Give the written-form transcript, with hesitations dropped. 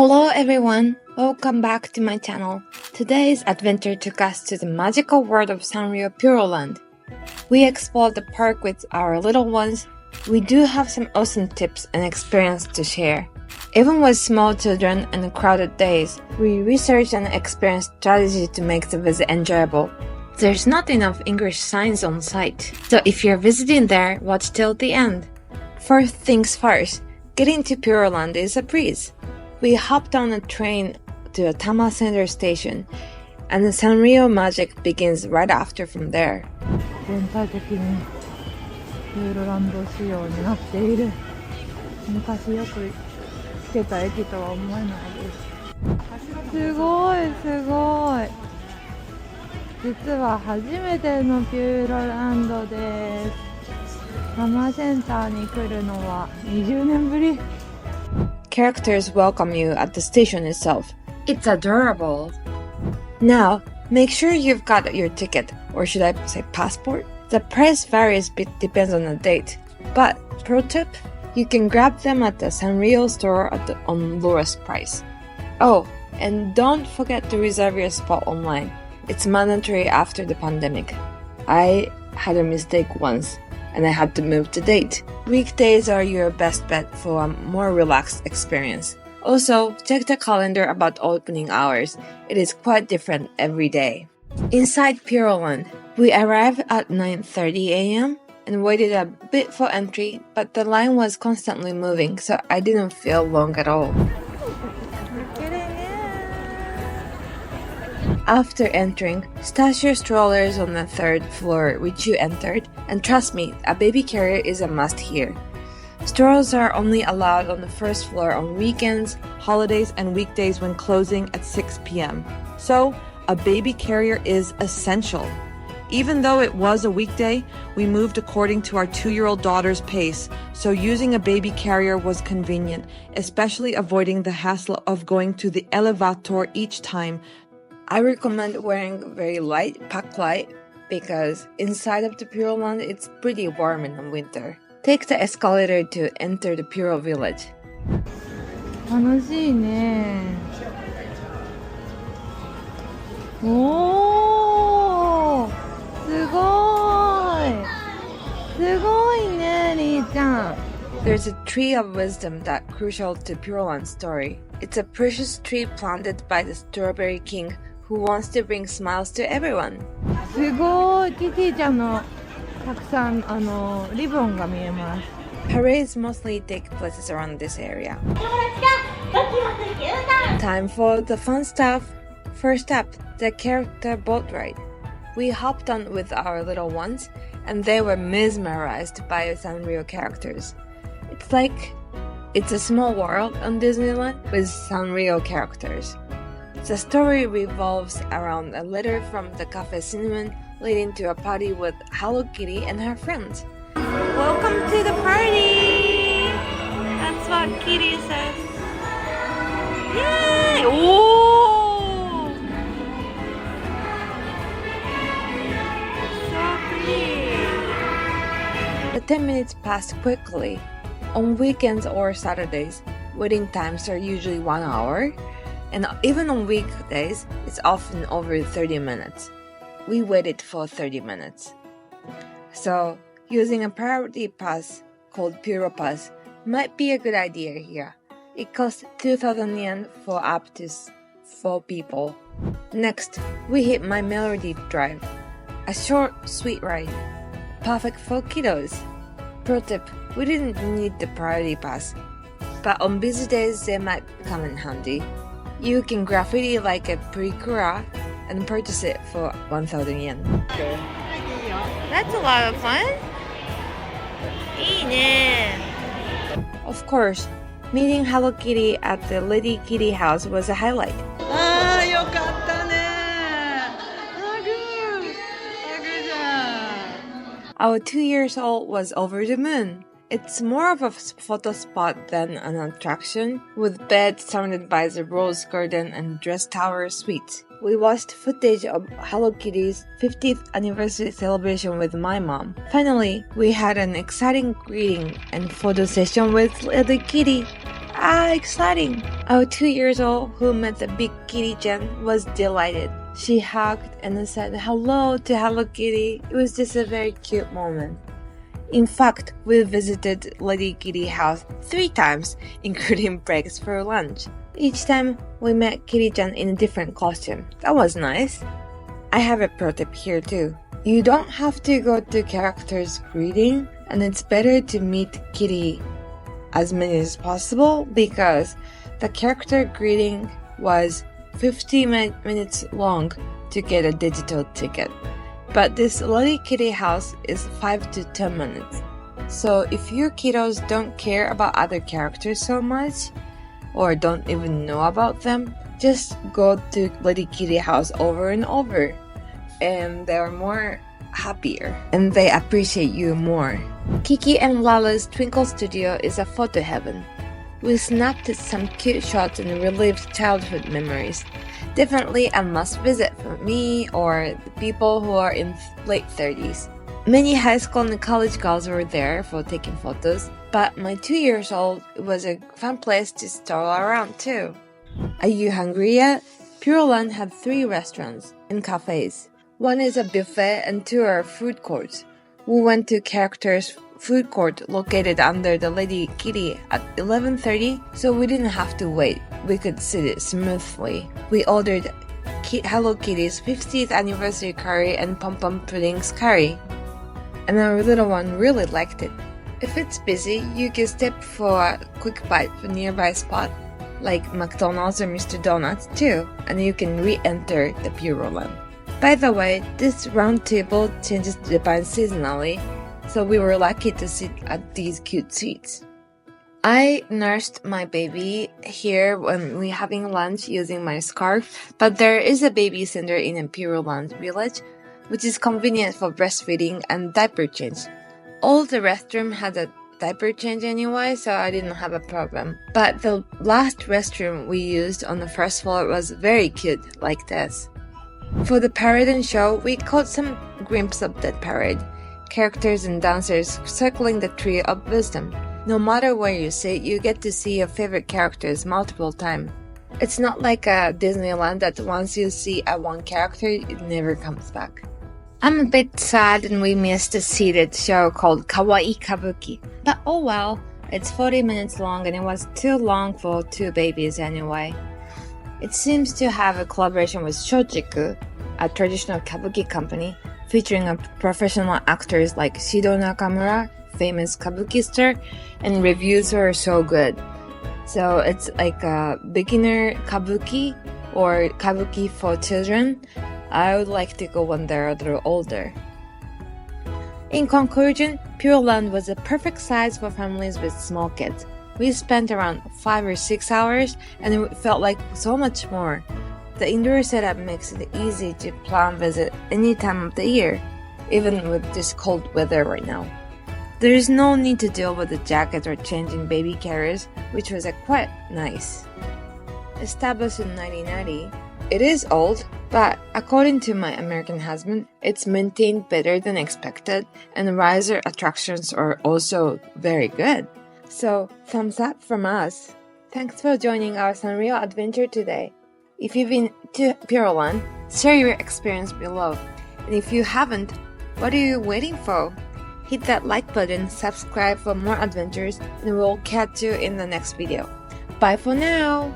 Hello everyone, welcome back to my channel. Today's adventure took us to the magical world of Sanrio Puroland. We explored the park with our little ones. We do have some awesome tips and experience to share. Even with small children and crowded days, we researched and experienced strategy to make the visit enjoyable. There's not enough English signs on site, so if you're visiting there, watch till the end. First things first, getting to Puroland is a breeze. We hopped on a train to a Tama Center station, and the Sanrio magic begins right after from there. 全体的にピューロランド仕様になっている。昔よく来てた駅とは思えないです。すごいすごい。実は初めてのピューロランドです。タマセンターに来るのは20年ぶり。Characters welcome you at the station itself. It's adorable. Now, make sure you've got your ticket, or should I say passport? The price varies depends on the date. But, pro tip, you can grab them at the Sanrio store on lowest price. Oh, and don't forget to reserve your spot online. It's mandatory after the pandemic. I had a mistake once, and I had to move the date. Weekdays are your best bet for a more relaxed experience. Also, check the calendar about opening hours. It is quite different every day. Inside Puroland, we arrived at 9:30 a.m. and waited a bit for entry, but the line was constantly moving, so I didn't feel long at all. After entering, stash your strollers on the third floor which you entered, and trust me, a baby carrier is a must here. Strollers are only allowed on the first floor on weekends, holidays, and weekdays when closing at 6 p.m. So, a baby carrier is essential. Even though it was a weekday, we moved according to our 2-year-old daughter's pace, so using a baby carrier was convenient, especially avoiding the hassle of going to the elevator each time. I recommend wearing very light pack light because inside of the Puroland it's pretty warm in the winter. Take the escalator to enter the Puro village. 楽しいね。おー、すごい。すごいね、りーちゃん。There's a tree of wisdom that's crucial to Puroland's story. It's a precious tree planted by the Strawberry King who wants to bring smiles to everyone. すごい、キティちゃんのたくさんリボンが見えます。Parades mostly take places around this area. Time for the fun stuff. First up, the character boat ride. We hopped on with our little ones, and they were mesmerized by Sanrio characters. It's like it's a small world on Disneyland with Sanrio characters. The story revolves around a letter from the Cafe Cinnamon leading to a party with Hello Kitty and her friends. Welcome to the party! That's what Kitty says. Yay! Oh! So pretty! The 10 minutes passed quickly. On weekends or Saturdays, waiting times are usually 1 hour. And even on weekdays, it's often over 30 minutes. We waited for 30 minutes. So, using a priority pass called Puro Pass might be a good idea here. It costs 2,000 yen for up to 4 people. Next, we hit My Melody Drive. A short, sweet ride. Perfect for kiddos. Pro tip, we didn't need the priority pass. But on busy days, they might come in handy. You can graffiti like a pre-kura and purchase it for 1,000 yen. Okay. That's a lot of fun. いいね. Of course, meeting Hello Kitty at the Lady Kitty house was a highlight. あー、よかったね。ハグじゃん。 Our 2 years old was over the moon. It's more of a photo spot than an attraction, with beds surrounded by the rose garden and dress tower suites. We watched footage of Hello Kitty's 50th anniversary celebration with my mom. Finally, we had an exciting greeting and photo session with Little Kitty. Ah, exciting! Our 2 years old who met the big kitty Jen was delighted. She hugged and said hello to Hello Kitty. It was just a very cute moment. In fact, we visited Lady Kitty house 3 times, including breaks for lunch. Each time we met Kitty-chan in a different costume. That was nice. I have a pro tip here too. You don't have to go to character's greeting, and it's better to meet Kitty as many as possible because the character greeting was 50 minutes long to get a digital ticket. But this Lady Kitty house is 5 to 10 minutes. So if your kiddos don't care about other characters so much, or don't even know about them, just go to Lady Kitty house over and over. And they're more happier. And they appreciate you more. Kiki and Lala's Twinkle studio is a photo heaven. We snapped some cute shots and relived childhood memories. Definitely a must visit for me or the people who are in late 30s. Many high school and college girls were there for taking photos, but my 2 years old, it was a fun place to stroll around too. Are you hungry yet? Puroland had 3 restaurants and cafes. One is a buffet and 2 are food courts. We went to Character's food court located under the Lady Kitty at 11:30, so we didn't have to wait. We could sit it smoothly. We ordered Hello Kitty's 50th anniversary curry and pom-pom pudding's curry. And our little one really liked it. If it's busy, you can step for a quick bite from a nearby spot, like McDonald's or Mr. Donuts too, and you can re-enter the Puroland. By the way, this round table changes the Japan seasonally, so we were lucky to sit at these cute seats. I nursed my baby here when we having lunch using my scarf, but there is a baby center in a Puroland village, which is convenient for breastfeeding and diaper change. All the restroom had a diaper change anyway, so I didn't have a problem. But the last restroom we used on the first floor was very cute, like this. For the parade and show, we caught some glimpses of that parade. Characters and dancers circling the tree of wisdom. No matter where you sit, you get to see your favorite characters multiple times. It's not like a Disneyland that once you see a one character, it never comes back. I'm a bit sad and we missed a seated show called Kawaii Kabuki. But oh well, it's 40 minutes long and it was too long for 2 babies anyway. It seems to have a collaboration with Shochiku, a traditional kabuki company, featuring professional actors like Shido Nakamura, famous kabuki star, and reviews are so good. So it's like a beginner kabuki or kabuki for children. I would like to go when they're a little older. In conclusion, Puroland was a perfect size for families with small kids. We spent around 5 or 6 hours and it felt like so much more. The indoor setup makes it easy to plan visit any time of the year, even with this cold weather right now. There is no need to deal with the jacket or changing baby carriers, which was quite nice. Established in 1990, it is old, but according to my American husband, it's maintained better than expected and riser attractions are also very good. So, thumbs up from us. Thanks for joining our Sanrio adventure today. If you've been to Puroland, share your experience below. And if you haven't, what are you waiting for? Hit that like button, subscribe for more adventures, and we'll catch you in the next video. Bye for now!